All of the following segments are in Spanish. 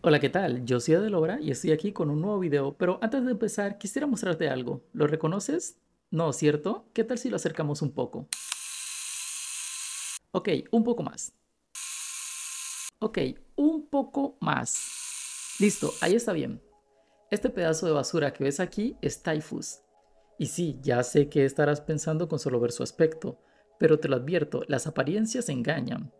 Hola, ¿qué tal? Yo soy Adelora y estoy aquí con un nuevo video, pero antes de empezar quisiera mostrarte algo. ¿Lo reconoces? No, ¿cierto? ¿Qué tal si lo acercamos un poco? Ok, un poco más. Ok, un poco más. Listo, ahí está bien. Este pedazo de basura que ves aquí es Typhus. Y sí, ya sé que estarás pensando con solo ver su aspecto, pero te lo advierto, las apariencias engañan.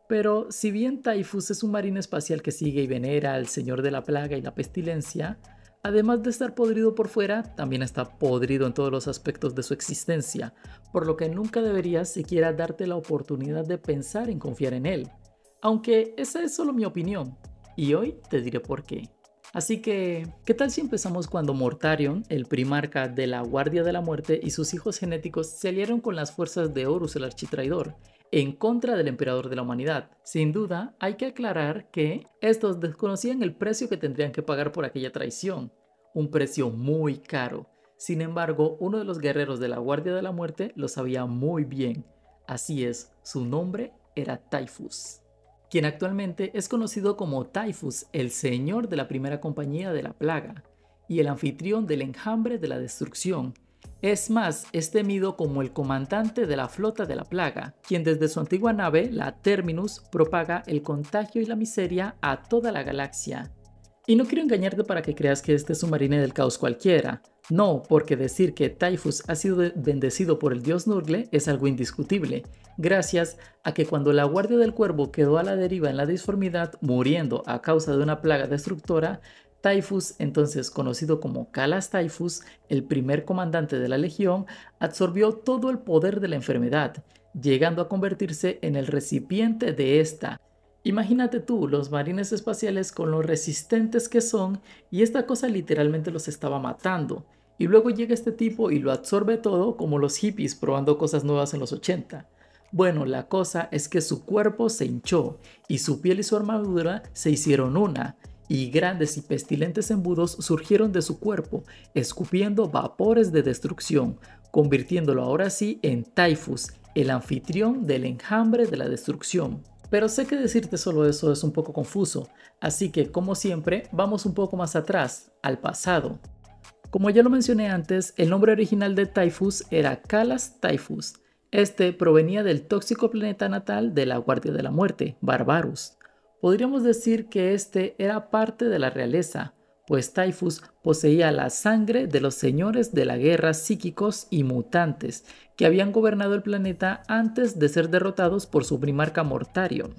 Pero si bien Typhus es un marino espacial que sigue y venera al señor de la plaga y la pestilencia, además de estar podrido por fuera, también está podrido en todos los aspectos de su existencia, por lo que nunca deberías siquiera darte la oportunidad de pensar en confiar en él. Aunque esa es solo mi opinión, y hoy te diré por qué. Así que, ¿qué tal si empezamos cuando Mortarion, el primarca de la Guardia de la Muerte, y sus hijos genéticos se aliaron con las fuerzas de Horus el Architraidor, en contra del emperador de la humanidad? Sin duda, hay que aclarar que estos desconocían el precio que tendrían que pagar por aquella traición, un precio muy caro. Sin embargo, uno de los guerreros de la Guardia de la Muerte lo sabía muy bien. Así es, su nombre era Typhus, quien actualmente es conocido como Typhus, el señor de la primera compañía de la plaga y el anfitrión del enjambre de la destrucción. Es más, es temido como el comandante de la flota de la plaga, quien desde su antigua nave, la Terminus, propaga el contagio y la miseria a toda la galaxia. Y no quiero engañarte para que creas que este es un marine del caos cualquiera. No, porque decir que Typhus ha sido bendecido por el dios Nurgle es algo indiscutible, gracias a que cuando la Guardia del Cuervo quedó a la deriva en la disformidad, muriendo a causa de una plaga destructora, Typhus, entonces conocido como Calas Typhus, el primer comandante de la legión, absorbió todo el poder de la enfermedad, llegando a convertirse en el recipiente de esta. Imagínate tú, los marines espaciales con lo resistentes que son, y esta cosa literalmente los estaba matando. Y luego llega este tipo y lo absorbe todo como los hippies probando cosas nuevas en los 80. Bueno, la cosa es que su cuerpo se hinchó y su piel y su armadura se hicieron una, y grandes y pestilentes embudos surgieron de su cuerpo, escupiendo vapores de destrucción, convirtiéndolo ahora sí en Typhus, el anfitrión del enjambre de la destrucción. Pero sé que decirte solo eso es un poco confuso, así que como siempre vamos un poco más atrás, al pasado. Como ya lo mencioné antes, el nombre original de Typhus era Calas Typhus. Este provenía del tóxico planeta natal de la Guardia de la Muerte, Barbarus. Podríamos decir que este era parte de la realeza, pues Typhus poseía la sangre de los señores de la guerra psíquicos y mutantes que habían gobernado el planeta antes de ser derrotados por su primarca Mortarion,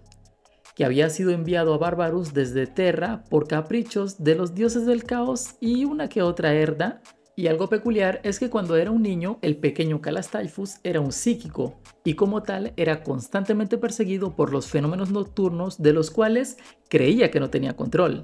que había sido enviado a Barbarus desde Terra por caprichos de los dioses del caos y una que otra herda. Y algo peculiar es que cuando era un niño, el pequeño Calas Typhus era un psíquico, y como tal era constantemente perseguido por los fenómenos nocturnos de los cuales creía que no tenía control.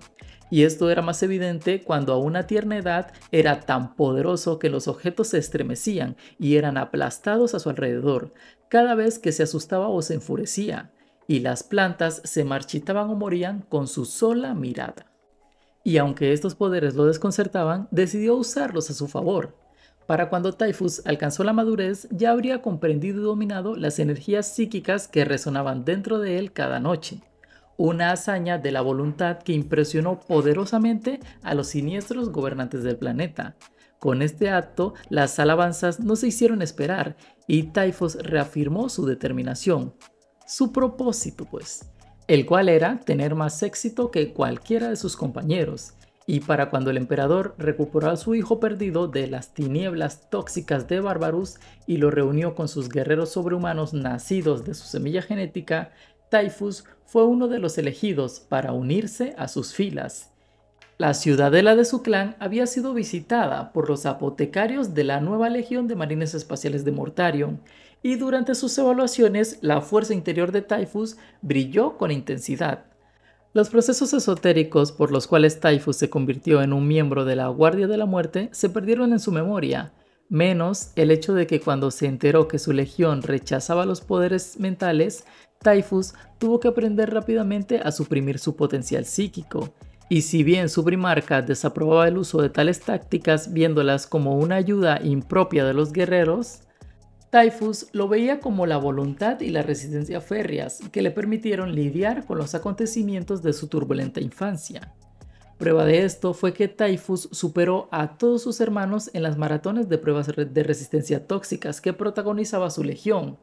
Y esto era más evidente cuando a una tierna edad era tan poderoso que los objetos se estremecían y eran aplastados a su alrededor, cada vez que se asustaba o se enfurecía, y las plantas se marchitaban o morían con su sola mirada. Y aunque estos poderes lo desconcertaban, decidió usarlos a su favor. Para cuando Typhus alcanzó la madurez, ya habría comprendido y dominado las energías psíquicas que resonaban dentro de él cada noche. Una hazaña de la voluntad que impresionó poderosamente a los siniestros gobernantes del planeta. Con este acto, las alabanzas no se hicieron esperar y Typhus reafirmó su determinación, su propósito pues, el cual era tener más éxito que cualquiera de sus compañeros. Y para cuando el emperador recuperó a su hijo perdido de las tinieblas tóxicas de Barbarus y lo reunió con sus guerreros sobrehumanos nacidos de su semilla genética, Typhus fue uno de los elegidos para unirse a sus filas. La ciudadela de su clan había sido visitada por los apotecarios de la nueva legión de marines espaciales de Mortarion, y durante sus evaluaciones la fuerza interior de Typhus brilló con intensidad. Los procesos esotéricos por los cuales Typhus se convirtió en un miembro de la Guardia de la Muerte se perdieron en su memoria, menos el hecho de que cuando se enteró que su legión rechazaba los poderes mentales, Typhus tuvo que aprender rápidamente a suprimir su potencial psíquico. Y si bien su primarca desaprobaba el uso de tales tácticas viéndolas como una ayuda impropia de los guerreros, Typhus lo veía como la voluntad y la resistencia férreas que le permitieron lidiar con los acontecimientos de su turbulenta infancia. Prueba de esto fue que Typhus superó a todos sus hermanos en las maratones de pruebas de resistencia tóxicas que protagonizaba su legión.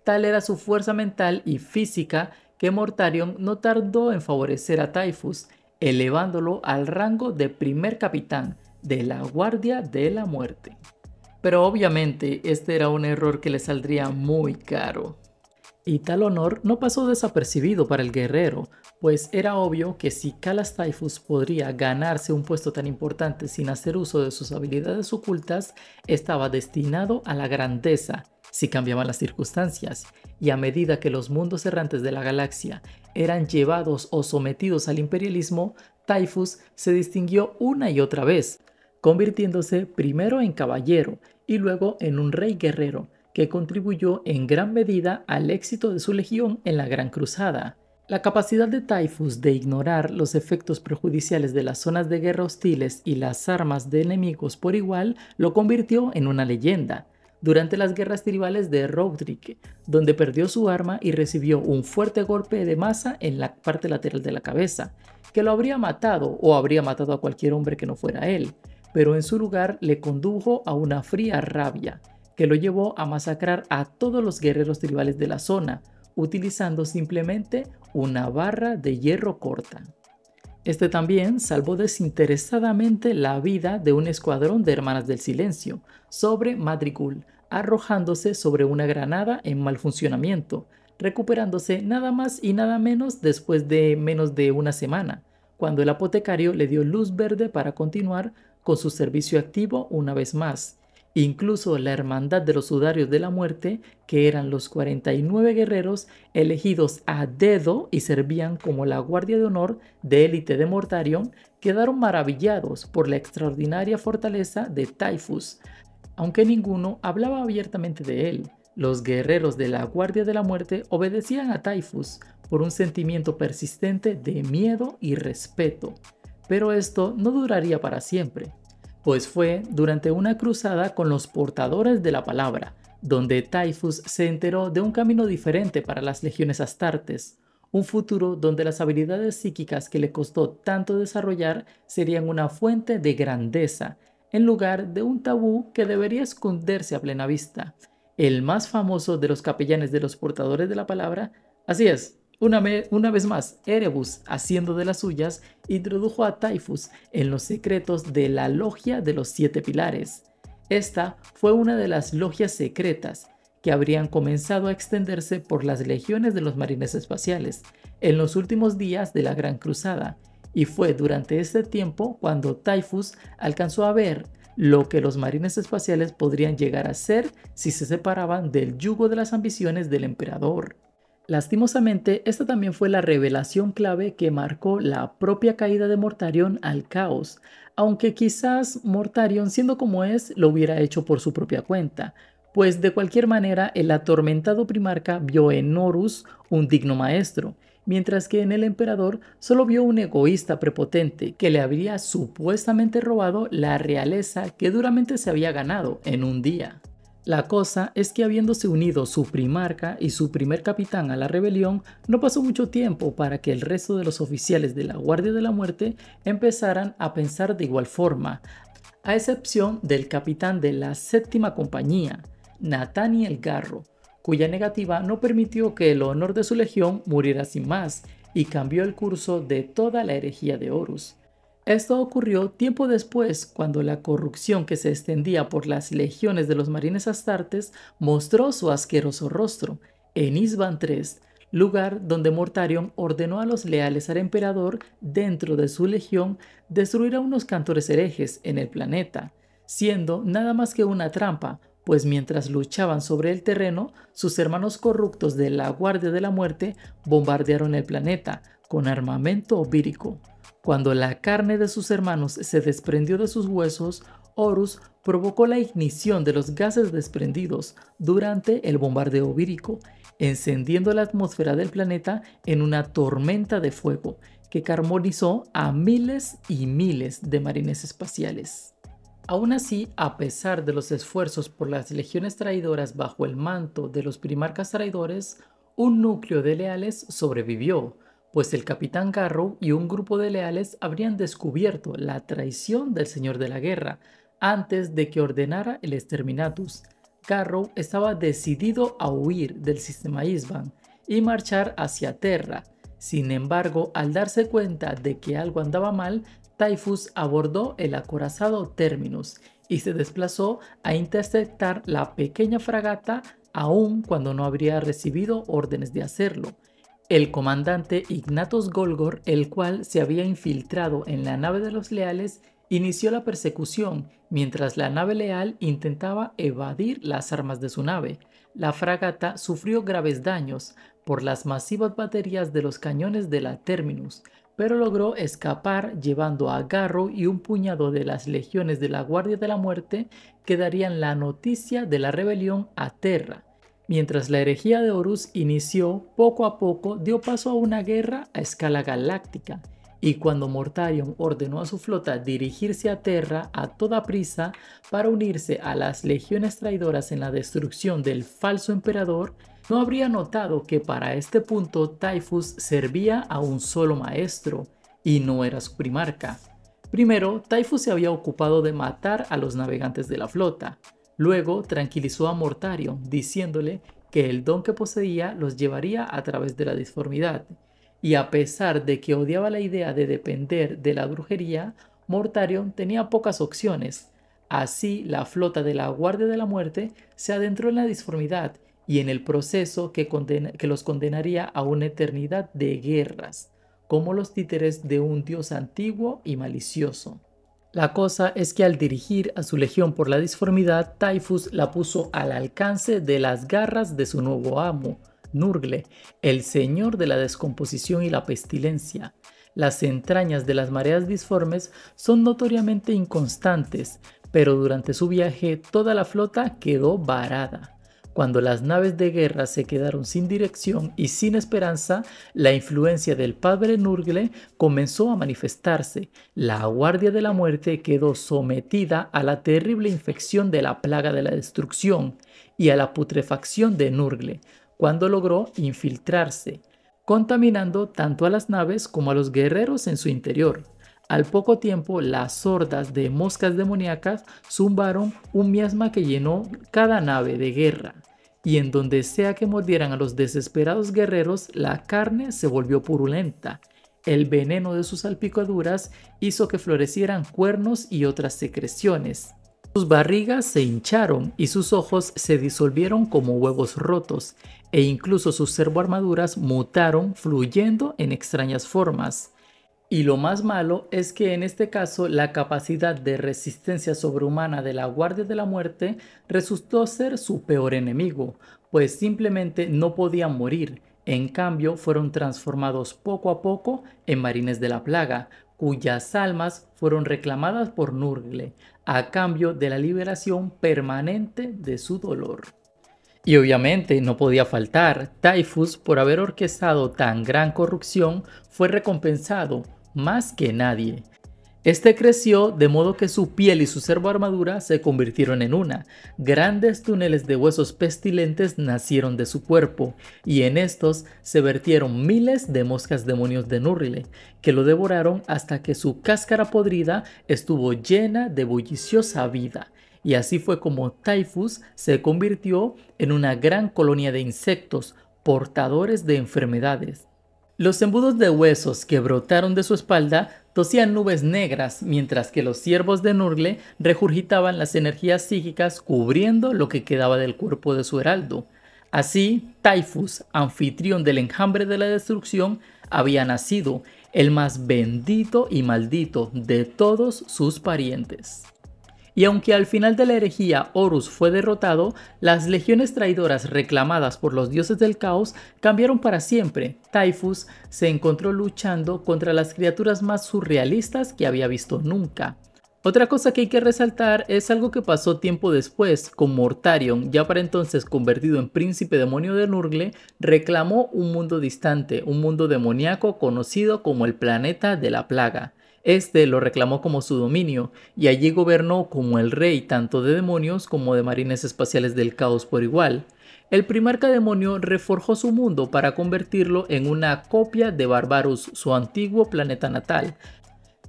Tal era su fuerza mental y física que Mortarion no tardó en favorecer a Typhus, elevándolo al rango de primer capitán de la Guardia de la Muerte. Pero obviamente este era un error que le saldría muy caro. Y tal honor no pasó desapercibido para el guerrero, pues era obvio que si Calas Typhus podría ganarse un puesto tan importante sin hacer uso de sus habilidades ocultas, estaba destinado a la grandeza si cambiaban las circunstancias, y a medida que los mundos errantes de la galaxia eran llevados o sometidos al imperialismo, Typhus se distinguió una y otra vez, convirtiéndose primero en caballero y luego en un rey guerrero, que contribuyó en gran medida al éxito de su legión en la Gran Cruzada. La capacidad de Typhus de ignorar los efectos perjudiciales de las zonas de guerra hostiles y las armas de enemigos por igual lo convirtió en una leyenda. Durante las guerras tribales de Rodrik, donde perdió su arma y recibió un fuerte golpe de masa en la parte lateral de la cabeza, que lo habría matado o habría matado a cualquier hombre que no fuera él, pero en su lugar le condujo a una fría rabia, que lo llevó a masacrar a todos los guerreros tribales de la zona, utilizando simplemente una barra de hierro corta. Este también salvó desinteresadamente la vida de un escuadrón de Hermanas del Silencio sobre Madrigal, arrojándose sobre una granada en mal funcionamiento, recuperándose nada más y nada menos después de menos de una semana, cuando el apotecario le dio luz verde para continuar con su servicio activo una vez más. Incluso la Hermandad de los Sudarios de la Muerte, que eran los 49 guerreros elegidos a dedo y servían como la guardia de honor de élite de Mortarion, quedaron maravillados por la extraordinaria fortaleza de Typhus, aunque ninguno hablaba abiertamente de él. Los guerreros de la Guardia de la Muerte obedecían a Typhus por un sentimiento persistente de miedo y respeto, pero esto no duraría para siempre, pues fue durante una cruzada con los portadores de la palabra, donde Typhus se enteró de un camino diferente para las legiones astartes, un futuro donde las habilidades psíquicas que le costó tanto desarrollar serían una fuente de grandeza, en lugar de un tabú que debería esconderse a plena vista. El más famoso de los capellanes de los portadores de la palabra, así es, una vez más, Erebus, haciendo de las suyas, introdujo a Typhus en los secretos de la Logia de los Siete Pilares. Esta fue una de las logias secretas que habrían comenzado a extenderse por las legiones de los marines espaciales en los últimos días de la Gran Cruzada, y fue durante este tiempo cuando Typhus alcanzó a ver lo que los marines espaciales podrían llegar a ser si se separaban del yugo de las ambiciones del emperador. Lastimosamente, esta también fue la revelación clave que marcó la propia caída de Mortarion al caos, aunque quizás Mortarion, siendo como es, lo hubiera hecho por su propia cuenta, pues de cualquier manera el atormentado primarca vio en Horus un digno maestro, mientras que en el emperador solo vio un egoísta prepotente que le habría supuestamente robado la realeza que duramente se había ganado en un día. La cosa es que habiéndose unido su primarca y su primer capitán a la rebelión, no pasó mucho tiempo para que el resto de los oficiales de la Guardia de la Muerte empezaran a pensar de igual forma, a excepción del capitán de la séptima compañía, Nathaniel Garro, cuya negativa no permitió que el honor de su legión muriera sin más y cambió el curso de toda la herejía de Horus. Esto ocurrió tiempo después, cuando la corrupción que se extendía por las legiones de los marines astartes mostró su asqueroso rostro en Isban III, lugar donde Mortarion ordenó a los leales al emperador dentro de su legión destruir a unos cantores herejes en el planeta, siendo nada más que una trampa, pues mientras luchaban sobre el terreno, sus hermanos corruptos de la Guardia de la Muerte bombardearon el planeta con armamento vírico. Cuando la carne de sus hermanos se desprendió de sus huesos, Horus provocó la ignición de los gases desprendidos durante el bombardeo vírico, encendiendo la atmósfera del planeta en una tormenta de fuego que carbonizó a miles y miles de marines espaciales. Aún así, a pesar de los esfuerzos por las legiones traidoras bajo el manto de los primarcas traidores, un núcleo de leales sobrevivió, pues el capitán Garrow y un grupo de leales habrían descubierto la traición del Señor de la Guerra antes de que ordenara el Exterminatus. Garrow estaba decidido a huir del sistema Isban y marchar hacia Terra. Sin embargo, al darse cuenta de que algo andaba mal, Typhus abordó el acorazado Terminus y se desplazó a interceptar la pequeña fragata aun cuando no habría recibido órdenes de hacerlo. El comandante Ignatius Golgor, el cual se había infiltrado en la nave de los leales, inició la persecución mientras la nave leal intentaba evadir las armas de su nave. La fragata sufrió graves daños por las masivas baterías de los cañones de la Terminus, pero logró escapar llevando a Garrow y un puñado de las legiones de la Guardia de la Muerte que darían la noticia de la rebelión a Terra. Mientras la herejía de Horus inició, poco a poco dio paso a una guerra a escala galáctica, y cuando Mortarion ordenó a su flota dirigirse a Terra a toda prisa para unirse a las legiones traidoras en la destrucción del falso emperador, no habría notado que para este punto Typhus servía a un solo maestro, y no era su primarca. Primero, Typhus se había ocupado de matar a los navegantes de la flota. Luego tranquilizó a Mortarion, diciéndole que el don que poseía los llevaría a través de la disformidad. Y a pesar de que odiaba la idea de depender de la brujería, Mortarion tenía pocas opciones. Así, la flota de la Guardia de la Muerte se adentró en la disformidad y en el proceso que los condenaría a una eternidad de guerras, como los títeres de un dios antiguo y malicioso. La cosa es que al dirigir a su legión por la disformidad, Typhus la puso al alcance de las garras de su nuevo amo, Nurgle, el señor de la descomposición y la pestilencia. Las entrañas de las mareas disformes son notoriamente inconstantes, pero durante su viaje toda la flota quedó varada. Cuando las naves de guerra se quedaron sin dirección y sin esperanza, la influencia del padre Nurgle comenzó a manifestarse. La Guardia de la Muerte quedó sometida a la terrible infección de la plaga de la destrucción y a la putrefacción de Nurgle, cuando logró infiltrarse, contaminando tanto a las naves como a los guerreros en su interior. Al poco tiempo, las hordas de moscas demoníacas zumbaron un miasma que llenó cada nave de guerra, y en donde sea que mordieran a los desesperados guerreros, la carne se volvió purulenta. El veneno de sus salpicaduras hizo que florecieran cuernos y otras secreciones. Sus barrigas se hincharon y sus ojos se disolvieron como huevos rotos, e incluso sus servoarmaduras mutaron fluyendo en extrañas formas. Y lo más malo es que en este caso la capacidad de resistencia sobrehumana de la Guardia de la Muerte resultó ser su peor enemigo, pues simplemente no podían morir. En cambio, fueron transformados poco a poco en marines de la plaga, cuyas almas fueron reclamadas por Nurgle, a cambio de la liberación permanente de su dolor. Y obviamente no podía faltar, Typhus, por haber orquestado tan gran corrupción, fue recompensado más que nadie. Este creció de modo que su piel y su servoarmadura se convirtieron en una. Grandes túneles de huesos pestilentes nacieron de su cuerpo, y en estos se vertieron miles de moscas demonios de Nurgle, que lo devoraron hasta que su cáscara podrida estuvo llena de bulliciosa vida. Y así fue como Typhus se convirtió en una gran colonia de insectos portadores de enfermedades. Los embudos de huesos que brotaron de su espalda tosían nubes negras, mientras que los ciervos de Nurgle regurgitaban las energías psíquicas cubriendo lo que quedaba del cuerpo de su heraldo. Así, Typhus, anfitrión del enjambre de la destrucción, había nacido, el más bendito y maldito de todos sus parientes. Y aunque al final de la herejía Horus fue derrotado, las legiones traidoras reclamadas por los dioses del caos cambiaron para siempre. Typhus se encontró luchando contra las criaturas más surrealistas que había visto nunca. Otra cosa que hay que resaltar es algo que pasó tiempo después, con Mortarion, ya para entonces convertido en príncipe demonio de Nurgle, reclamó un mundo distante, un mundo demoníaco conocido como el planeta de la plaga. Este lo reclamó como su dominio, y allí gobernó como el rey tanto de demonios como de marines espaciales del caos por igual. el primarca demonio reforjó su mundo para convertirlo en una copia de Barbarus, su antiguo planeta natal.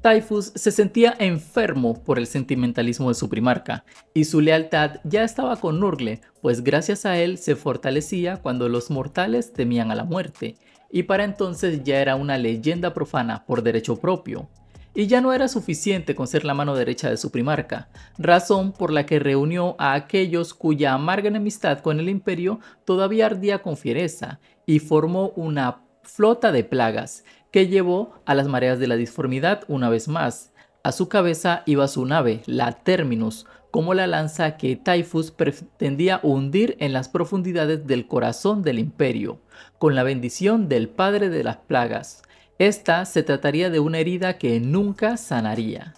Typhus se sentía enfermo por el sentimentalismo de su primarca, y su lealtad ya estaba con Nurgle, pues gracias a él se fortalecía cuando los mortales temían a la muerte, y para entonces ya era una leyenda profana por derecho propio. Y ya no era suficiente con ser la mano derecha de su primarca, razón por la que reunió a aquellos cuya amarga enemistad con el imperio todavía ardía con fiereza, y formó una flota de plagas, que llevó a las mareas de la disformidad una vez más. A su cabeza iba su nave, la Terminus, como la lanza que Typhus pretendía hundir en las profundidades del corazón del imperio, con la bendición del padre de las plagas. Esta se trataría de una herida que nunca sanaría.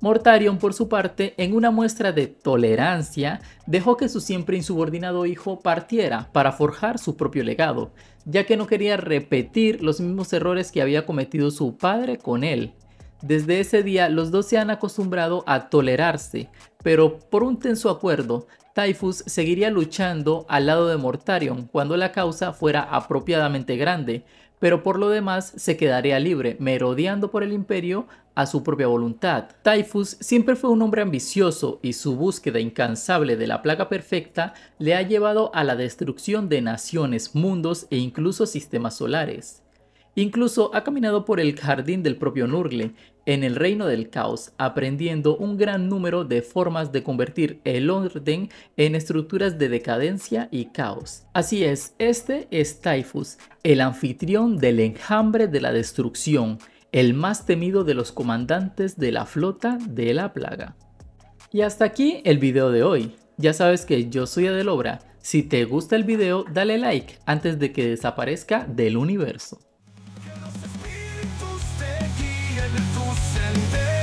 Mortarion, por su parte, en una muestra de tolerancia, dejó que su siempre insubordinado hijo partiera para forjar su propio legado, ya que no quería repetir los mismos errores que había cometido su padre con él. Desde ese día, los dos se han acostumbrado a tolerarse, pero por un tenso acuerdo, Typhus seguiría luchando al lado de Mortarion cuando la causa fuera apropiadamente grande, pero por lo demás se quedaría libre, merodeando por el imperio a su propia voluntad. Typhus siempre fue un hombre ambicioso y su búsqueda incansable de la plaga perfecta le ha llevado a la destrucción de naciones, mundos e incluso sistemas solares. Incluso ha caminado por el jardín del propio Nurgle, en el reino del caos, aprendiendo un gran número de formas de convertir el orden en estructuras de decadencia y caos. Así es, este es Typhus, el anfitrión del enjambre de la destrucción, el más temido de los comandantes de la flota de la plaga. Y hasta aquí el video de hoy. Ya sabes que yo soy Adelobra. Si te gusta el video, dale like antes de que desaparezca del universo. Que los espíritus te guíen en tu sendero.